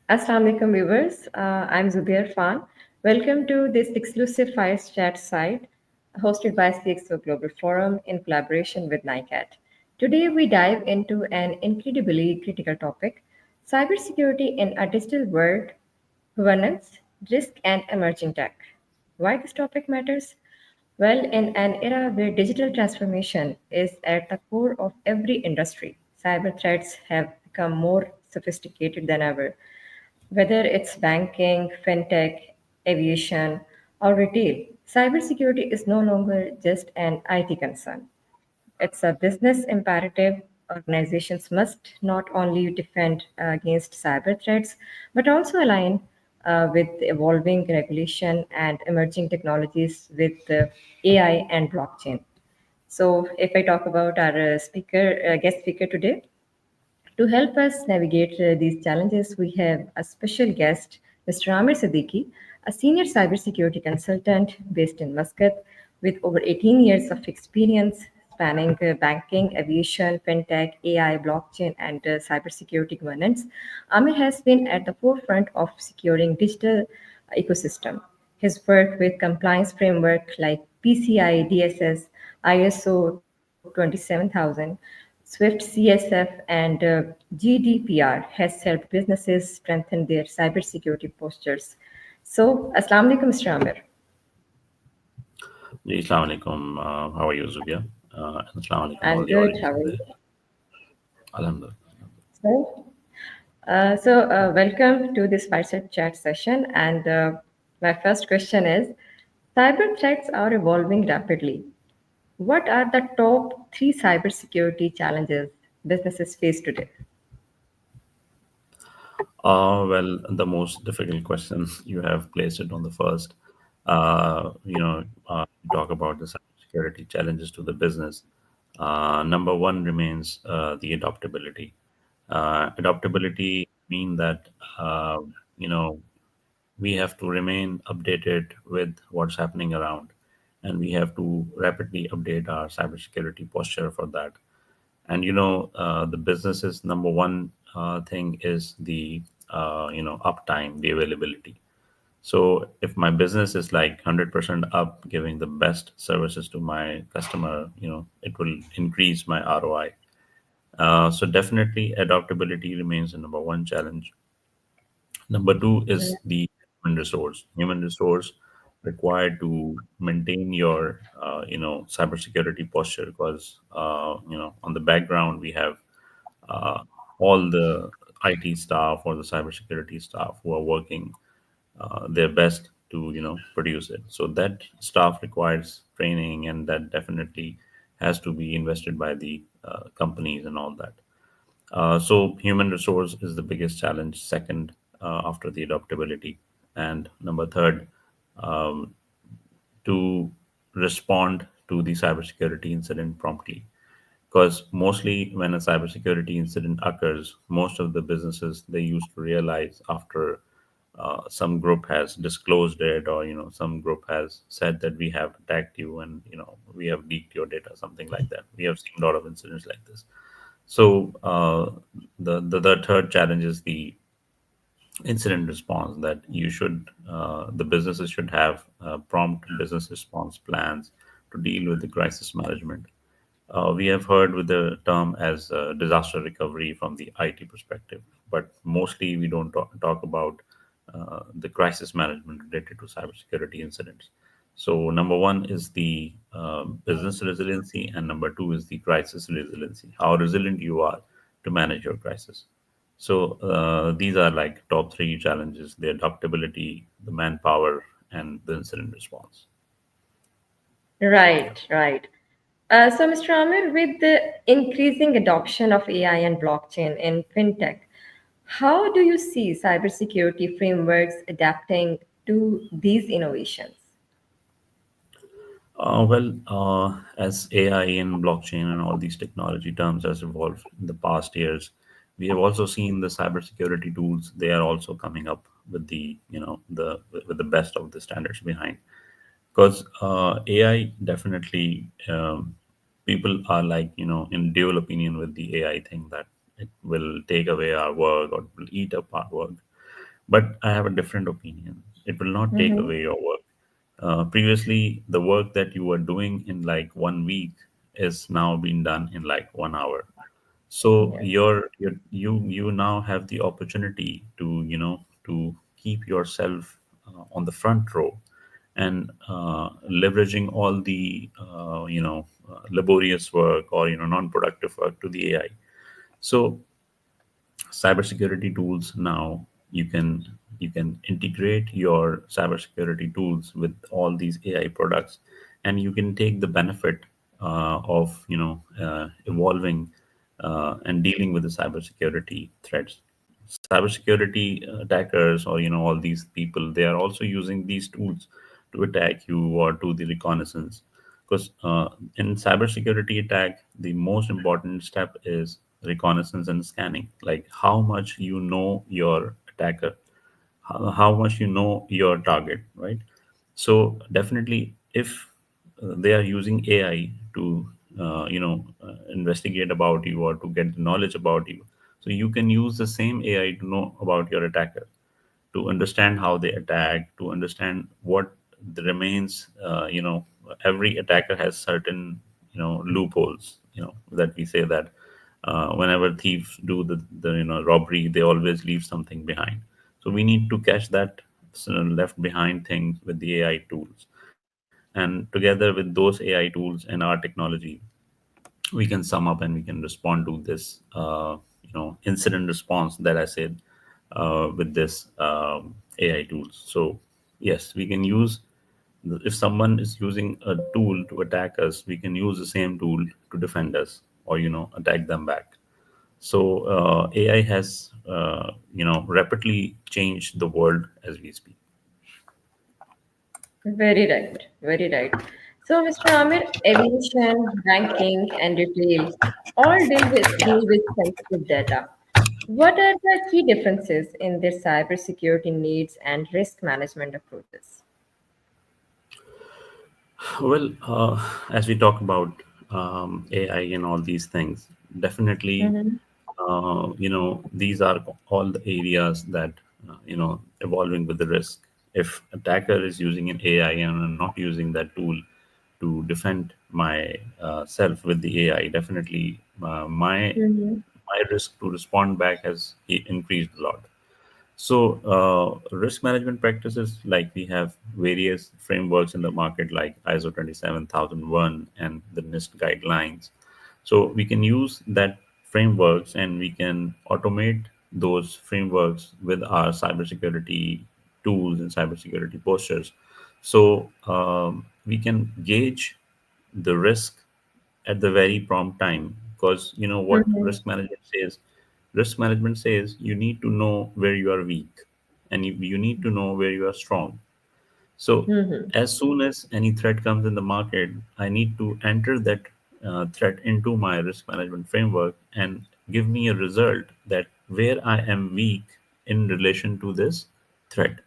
Assalamu alaikum viewers. I'm Zubia Irfan. Welcome to this exclusive Fireside site hosted by CXO Global Forum in collaboration with NICAT. Today we dive into an incredibly critical topic, cybersecurity in a digital world, governance, risk and emerging tech. Why this topic matters? Well, in an era where digital transformation is at the core of every industry, cyber threats have become more sophisticated than ever. Whether it's banking, fintech, aviation, or retail, cybersecurity is no longer just an IT concern. It's a business imperative. Organizations must not only defend against cyber threats, but also align with evolving regulation and emerging technologies with AI and blockchain. So, if I talk about our guest speaker today, to help us navigate these challenges, we have a special guest, Mr. Amir Siddiqui, a senior cybersecurity consultant based in Muscat with over 18 years of experience spanning banking, aviation, fintech, AI, blockchain, and cybersecurity governance. Amir has been at the forefront of securing digital ecosystem. His work with compliance framework like PCI DSS, ISO 27000, Swift CSF, and GDPR has helped businesses strengthen their cybersecurity postures. So, Assalamu alaikum, Mr. Amir. Ji, Assalamu alaikum. How are you, Zubia? And Assalamu alaikum, all I'm the good. audience How out are you? there. Alhamdulillah. So, welcome to this Fireside Chat session. And my first question is cyber threats are evolving rapidly. What are the top three cybersecurity challenges businesses face today? Well, the most difficult question you have placed it on the first. You talk about the cybersecurity challenges to the business. Number one remains the adaptability. Adaptability mean that uh, you know we have to remain updated with what's happening around, and we have to rapidly update our cybersecurity posture for that. And the business's number one thing is the uptime, the availability. So if my business is like 100% up, giving the best services to my customer, it will increase my ROI. So definitely adaptability remains the number one challenge. Number two is the human resource required to maintain your, cybersecurity posture, because, on the background, we have uh, all the IT staff or the cybersecurity staff who are working their best to, produce it. So that staff requires training, and that definitely has to be invested by the companies and all that. So human resource is the biggest challenge. Second, after the adaptability, and number third, um, to respond to the cybersecurity incident promptly. Because mostly when a cybersecurity incident occurs, most of the businesses they used to realize after some group has disclosed it, or some group has said that we have attacked you, and we have leaked your data, something like that. We have seen a lot of incidents like this. So the third challenge is the incident response, that the businesses should have prompt business response plans to deal with the crisis management. We have heard with the term as disaster recovery from the IT perspective, but mostly we don't talk about the crisis management related to cybersecurity incidents. So, number one is the business resiliency, and number two is the crisis resiliency. How resilient you are to manage your crisis. So, these are like top three challenges: the adaptability, the manpower, and the incident response. Right, right. So, Mr. Amir, with the increasing adoption of AI and blockchain in fintech, how do you see cybersecurity frameworks adapting to these innovations? As AI and blockchain and all these technology terms has evolved in the past years, we have also seen the cybersecurity tools. They are also coming up with the best of the standards behind. Because AI definitely, people are like, in dual opinion with the AI thing, that it will take away our work or it will eat up our work. But I have a different opinion. It will not take Mm-hmm. away your work. Previously, the work that you were doing in like 1 week is now being done in like 1 hour. So Yes. you now have the opportunity to to keep yourself on the front row, and leveraging all the laborious work or non-productive work to the AI. So cybersecurity tools now, you can integrate your cybersecurity tools with all these AI products, and you can take the benefit of evolving and dealing with the cybersecurity threats. Cybersecurity attackers, or all these people, they are also using these tools to attack you or do the reconnaissance. Because in cybersecurity attack, the most important step is reconnaissance and scanning, like how much you know your attacker, how much you know your target, right? So definitely, if they are using AI to investigate about you or to get the knowledge about you, so you can use the same AI to know about your attacker, to understand how they attack, to understand what the remains. Every attacker has certain loopholes. That we say that whenever thieves do the robbery, they always leave something behind. So we need to catch that left behind things with the AI tools, and together with those AI tools and our technology, we can sum up and we can respond to this incident response that I said with this AI tools. So yes, we can use, if someone is using a tool to attack us, we can use the same tool to defend us or attack them back. So AI has rapidly changed the world as we speak. Very right, very right. So, Mr. Amir, aviation, banking, and retail all deal with sensitive data. What are the key differences in their cybersecurity needs and risk management approaches? Well, as we talk about AI and all these things, definitely, Mm-hmm. these are all the areas that evolving with the risk. If attacker is using an AI and I'm not using that tool to defend my self with the AI, definitely Mm-hmm. my risk to respond back has increased a lot. So, risk management practices, like we have various frameworks in the market, like ISO 27001 and the NIST guidelines. So, we can use that frameworks and we can automate those frameworks with our cybersecurity tools and cybersecurity postures. So, we can gauge the risk at the very prompt time, because what Mm-hmm. risk management says you need to know where you are weak, and you need to know where you are strong. So Mm-hmm. as soon as any threat comes in the market, I need to enter that threat into my risk management framework and give me a result that where I am weak in relation to this threat.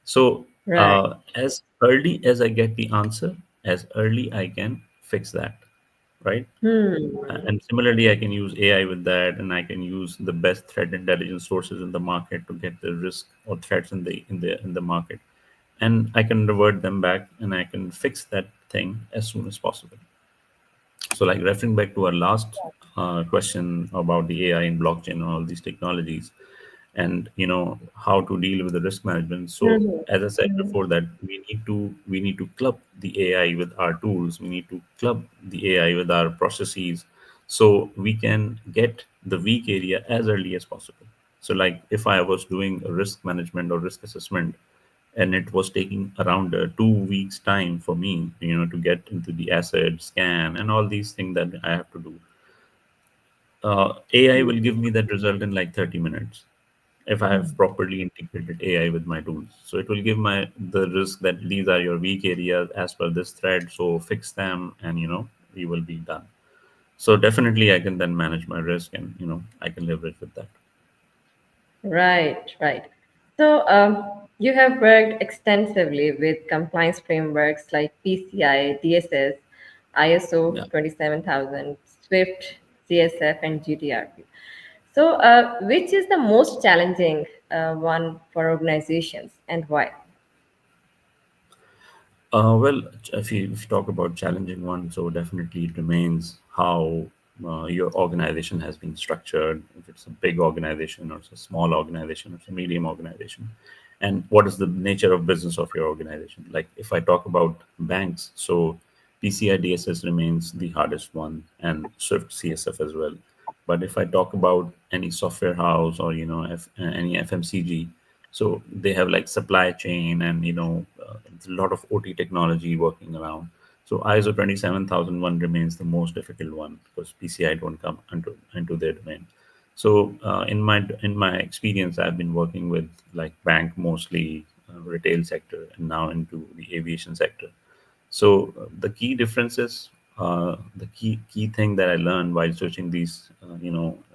So Right. as early as I get the answer, as early I can fix that, right? Hmm. And similarly, I can use AI with that, and I can use the best threat intelligence sources in the market to get the risk or threats in the market, and I can revert them back, and I can fix that thing as soon as possible. So, like referring back to our last question about the AI and blockchain and all these technologies, and how to deal with the risk management. So, Mm-hmm. as I said Mm-hmm. before, that we need to club the AI with our tools. We need to club the AI with our processes, so we can get the weak area as early as possible. So, like if I was doing a risk management or risk assessment, and it was taking around 2 weeks time for me to get into the asset scan and all these things that I have to do. AI will give me that result in like 30 minutes if I have properly integrated AI with my tools. So it will give my the risk that these are your weak areas as per this thread, so fix them, and we will be done. So definitely I can then manage my risk, and I can leverage with that. Right, right. So, you have worked extensively with compliance frameworks like PCI, DSS, ISO Yeah. 27000, SWIFT, CSF, and GDRP. So, which is the most challenging one for organizations, and why? Well, if you talk about challenging one, so definitely it remains how your organization has been structured. If it's a big organization or it's a small organization or it's a medium organization, and what is the nature of business of your organization? Like if I talk about banks, so PCI DSS remains the hardest one, and Swift CSF as well. But if I talk about any software house or any FMCG, so they have like supply chain and a lot of OT technology working around. So ISO 27001 remains the most difficult one because PCI don't come into their domain. So in my experience, I've been working with like bank mostly, retail sector, and now into the aviation sector. So the key differences, the key thing that I learned while switching these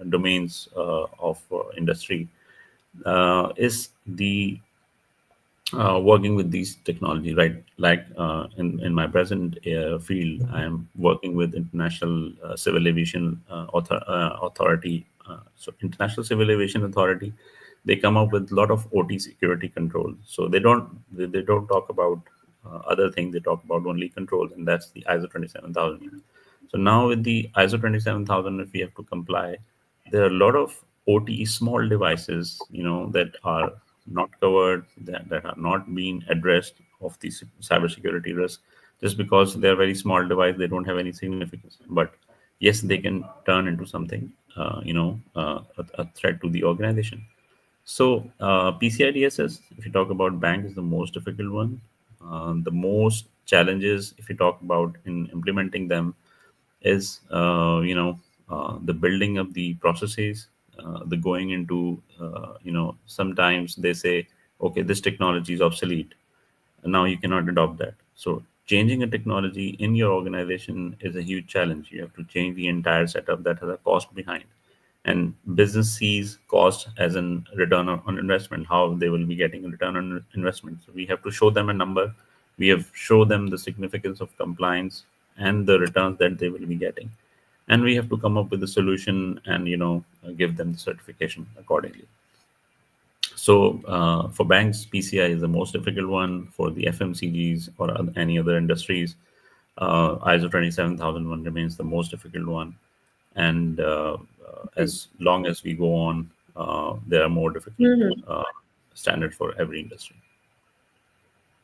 domains of industry is the working with these technology, right? Like in my present field, I am working with International Civil Aviation Authority. So International Civil Aviation Authority, they come up with a lot of OT security controls. So they don't talk about other things. They talk about only controls, and that's the ISO 27000. So now with the ISO 27000, if we have to comply, there are a lot of OT small devices, that are not covered, that are not being addressed of the cybersecurity risk, just because they're very small device, they don't have any significance. But yes, they can turn into something, a threat to the organization. So PCI DSS, if you talk about bank, is the most difficult one. The most challenges, if you talk about in implementing them, is the building of the processes, the going into sometimes they say, okay, this technology is obsolete, and now you cannot adopt that. So changing a technology in your organization is a huge challenge. You have to change the entire setup that has a cost behind, and business sees cost as an return on investment, how they will be getting a return on investment. So we have to show them a number, we have show them the significance of compliance and the returns that they will be getting, and we have to come up with a solution and give them the certification accordingly. So for banks, PCI is the most difficult one. For the FMCGs or any other industries, ISO 27001 remains the most difficult one. And as long as we go on, there are more difficult Mhm. uh, standards for every industry.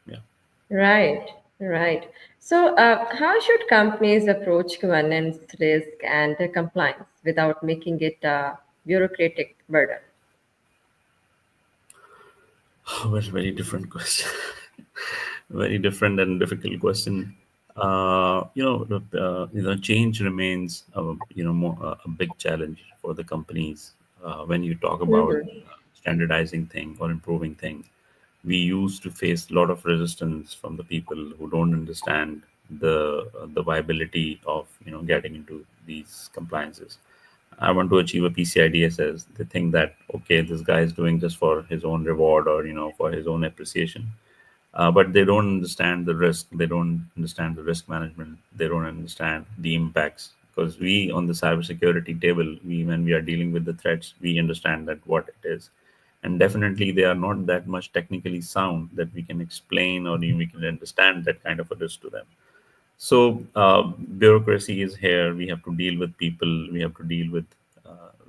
Yeah. Right, right. So, how should companies approach governance, risk, and compliance without making it a bureaucratic burden? Well, very different question. Very different and difficult question. Change remains, a big challenge for the companies. When you talk about Mhm. standardizing things or improving things, we used to face a lot of resistance from the people who don't understand the viability of getting into these compliances. I want to achieve a PCI DSS. They think that okay, this guy is doing just for his own reward or for his own appreciation, but they don't understand the risk. They don't understand the risk management. They don't understand the impacts. Because we on the cybersecurity table, when we are dealing with the threats, we understand that what it is, and definitely they are not that much technically sound that we can explain or we can understand that kind of a risk to them. So bureaucracy is here. We have to deal with people. We have to deal with.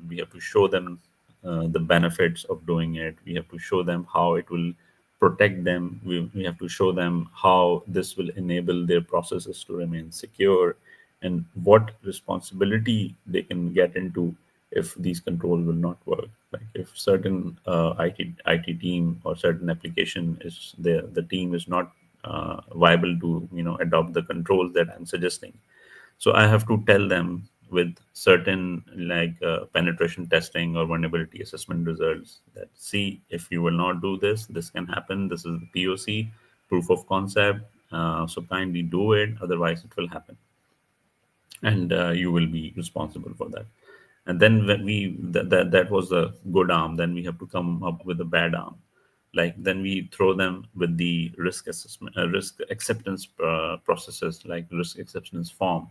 We have to show them the benefits of doing it. We have to show them how it will protect them. We have to show them how this will enable their processes to remain secure, and what responsibility they can get into if these controls will not work. Like if certain IT team or certain application is there, the team is not viable to adopt the controls that I'm suggesting. So I have to tell them with certain like penetration testing or vulnerability assessment results that see, if you will not do this, this can happen. This is the POC, proof of concept. So kindly do it, otherwise it will happen, and you will be responsible for that. And then when that was the good arm, then we have to come up with a bad arm. Like then we throw them with the risk assessment, risk acceptance processes, like risk acceptance form.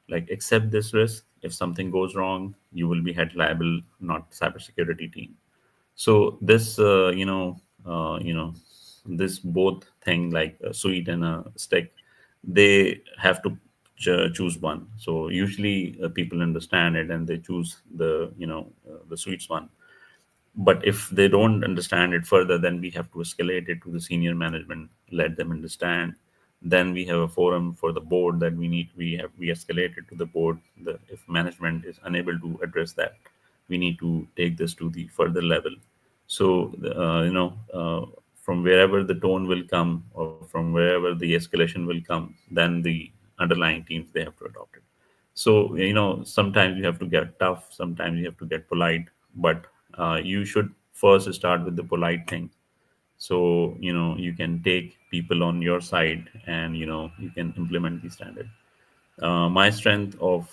Like accept this risk. If something goes wrong, you will be held liable, not cybersecurity team. So this, this both thing like a sweet and a stick, they have to choose one. So usually people understand it and they choose the sweets one. But if they don't understand it further, then we have to escalate it to the senior management, let them understand. Then we have a forum for the board that we escalate it to the board. If management is unable to address that, we need to take this to the further level. So from wherever the tone will come, or from wherever the escalation will come, then the underlying teams, they have to adopt it. So, sometimes you have to get tough, sometimes you have to get polite, but you should first start with the polite thing. So, you can take people on your side and, you can implement the standard. My strength of,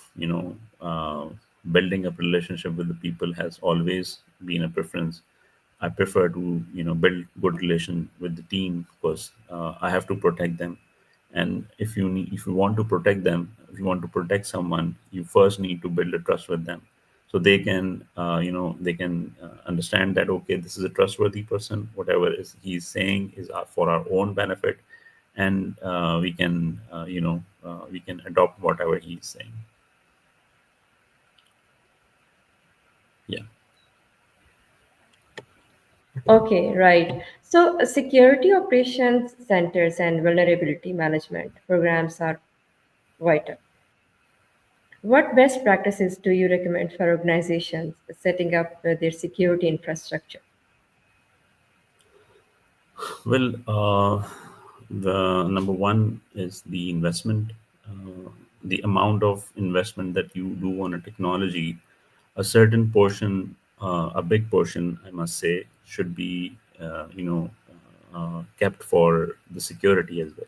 building up relationship with the people has always been a preference. I prefer to, build good relation with the team because I have to protect them. And if you want to protect them, if you want to protect someone, you first need to build a trust with them, so they can understand that, okay, this is a trustworthy person. Whatever is he's saying is for our own benefit, and we can adopt whatever he's saying. Yeah. Okay, right. So, security operations centers and vulnerability management programs are vital. What best practices do you recommend for organizations setting up their security infrastructure? Well, the number one is the investment, the amount of investment that you do on a technology. A certain portion, a big portion, I must say, should be, kept for the security as well.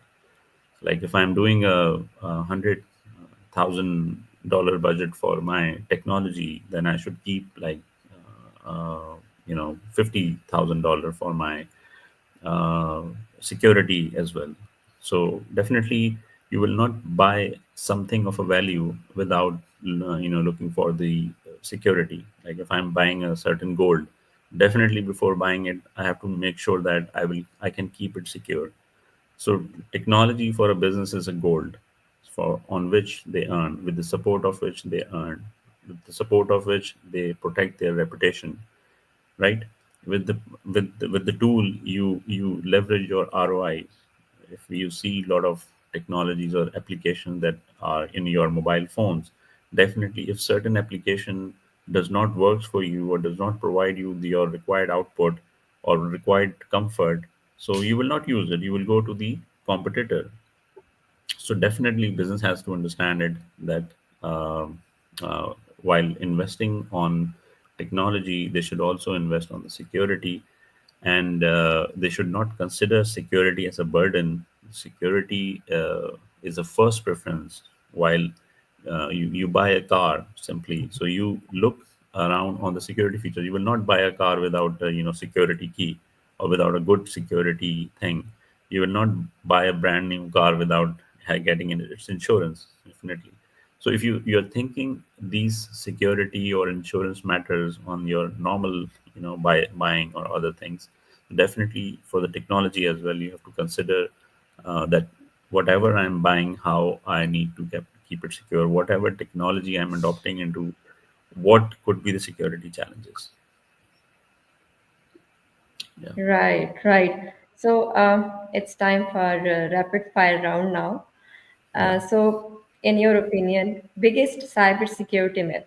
Like if I'm doing a $100,000 budget for my technology, then I should keep like $50,000 for my uh, security as well. So definitely, you will not buy something of a value without looking for the security. Like if I'm buying a certain gold, definitely before buying it, I have to make sure that I can keep it secure. So technology for a business is a gold for on which they earn, with the support of which they earn, with the support of which they protect their reputation, right? With the tool, you leverage your ROI. If you see a lot of technologies or applications that are in your mobile phones, definitely if certain application does not work for you or does not provide you your required output or required comfort, so you will not use it, you will go to the competitor. So definitely business has to understand it, that um while investing on technology, they should also invest on the security, and they should not consider security as a burden. Security is a first preference. While you buy a car simply, so you look around on the security features. You will not buy a car without a security key or without a good security thing. You will not buy a brand new car without getting in its insurance, definitely. So if you're thinking these security or insurance matters on your normal buying or other things, definitely for the technology as well, you have to consider that whatever I'm buying, how I need to keep it secure. Whatever technology I'm adopting into, what could be the security challenges? Yeah, Right, right. So, it's time for rapid fire round now. yeah. So, in your opinion, biggest cybersecurity myth?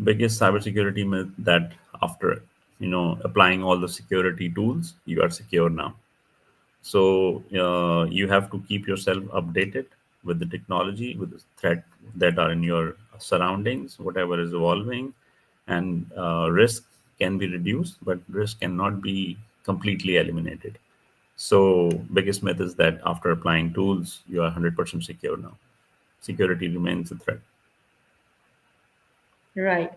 Biggest cybersecurity myth that after applying all the security tools, you are secure now. So you have to keep yourself updated with the technology, with the threat that are in your surroundings, whatever is evolving, and risk can be reduced, but risk cannot be completely eliminated. So biggest myth is that after applying tools, you are 100% secure now. Security remains a threat. Right.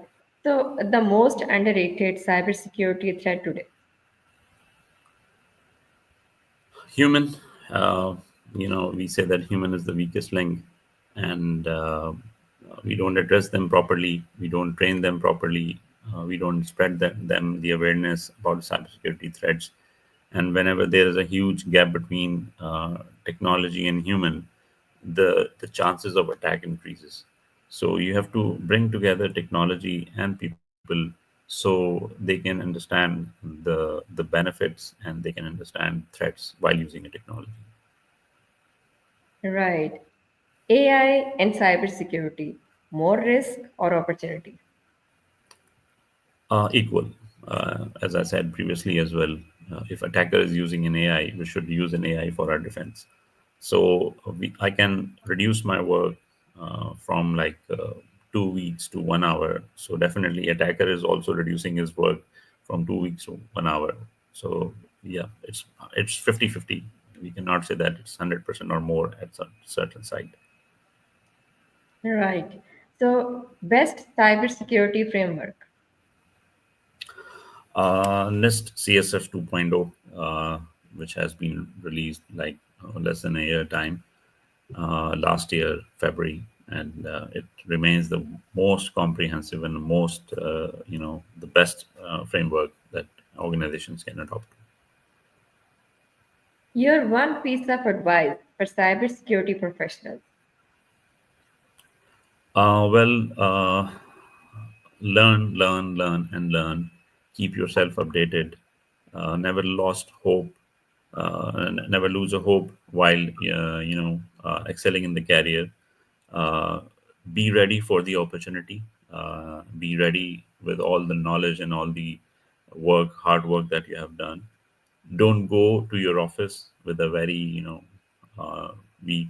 So, the most underrated cybersecurity threat today. Human, uh, we say that human is the weakest link, and we don't address them properly, we don't train them properly, We don't spread them the awareness about cybersecurity threats. And whenever there is a huge gap between technology and human, the chances of attack increases. So you have to bring together technology and people so they can understand the benefits and they can understand threats while using a technology. Right. AI and cybersecurity, more risk or opportunity? Equal. As I said previously as well, if attacker is using an AI, we should use an AI for our defense. So I can reduce my work from like 2 weeks to 1 hour. So definitely, attacker is also reducing his work from 2 weeks to 1 hour. So yeah, it's 50-50. We cannot say that it's 100% or more at some certain site. Right. So, best cybersecurity framework. NIST CSF 2.0, which has been released like less than a year time, last year, February, and it remains the most comprehensive and the most, the best framework that organizations can adopt. Your one piece of advice for cybersecurity professionals. Learn, and learn. Keep yourself updated. Never lost hope. Never lose a hope while excelling in the career. Uh, be ready for the opportunity. Be ready with all the knowledge and all the hard work that you have done. Don't go to your office with a very uh, weak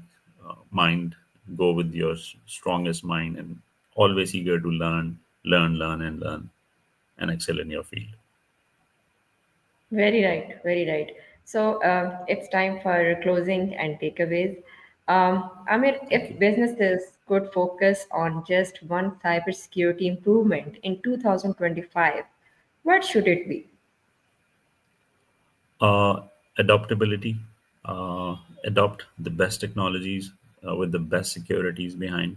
mind. Go with your strongest mind and always eager to learn and excel in your field. Very right, very right. So, it's time for closing and takeaways. Amir, Thank if you. businesses could focus on just one cybersecurity improvement in 2025, what should it be? uh, Adaptability. Adopt the best technologies with the best securities behind.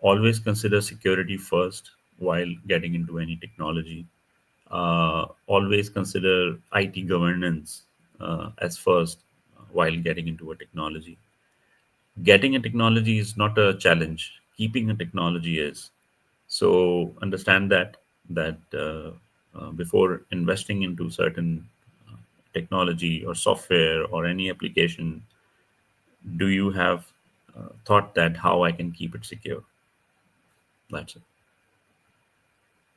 Always consider security first while getting into any technology. Always consider IT governance as first while getting into a technology. Getting a technology is not a challenge. Keeping a technology is. So understand that before investing into certain technology or software or any application, do you have thought that how I can keep it secure? That's it.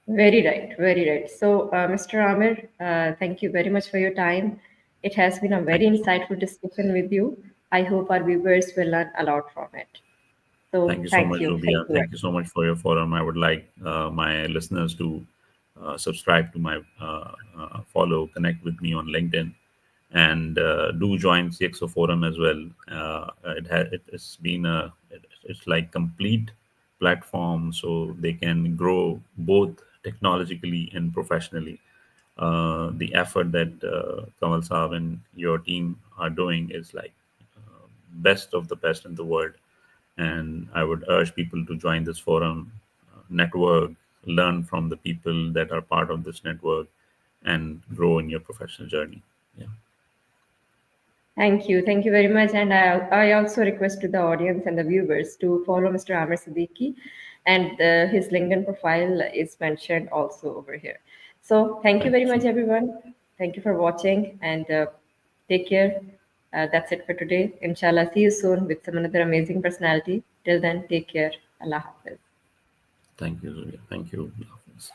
Very right, very right. So, Mr. Amir, thank you very much for your time. It has been a very Thank you so insightful discussion with you. I hope our viewers will learn a lot from it. Thank So, you so thank much, you. Thank Zubia. you. Thank you so much for your forum. I would like my listeners to subscribe to my follow, connect with me on LinkedIn, and do join CXO forum as well. It's been it's like complete platform, so they can grow both technologically and professionally. The effort that Kamal Saab and your team are doing is like best of the best in the world. And I would urge people to join this forum, network, learn from the people that are part of this network, and grow in your professional journey. Yeah, Thank you. Thank you very much. And I also request to the audience and the viewers to follow Mr. Amir Siddiqui, and his LinkedIn profile is mentioned also over here. So, thank you thank very you so much, much. everyone. Thank you for watching, and take care. That's it for today. Inshallah, see you soon with some another amazing personality. Till then, take care. Allah Hafiz. Thank you, Zubia. Thank you. Allah Hafiz.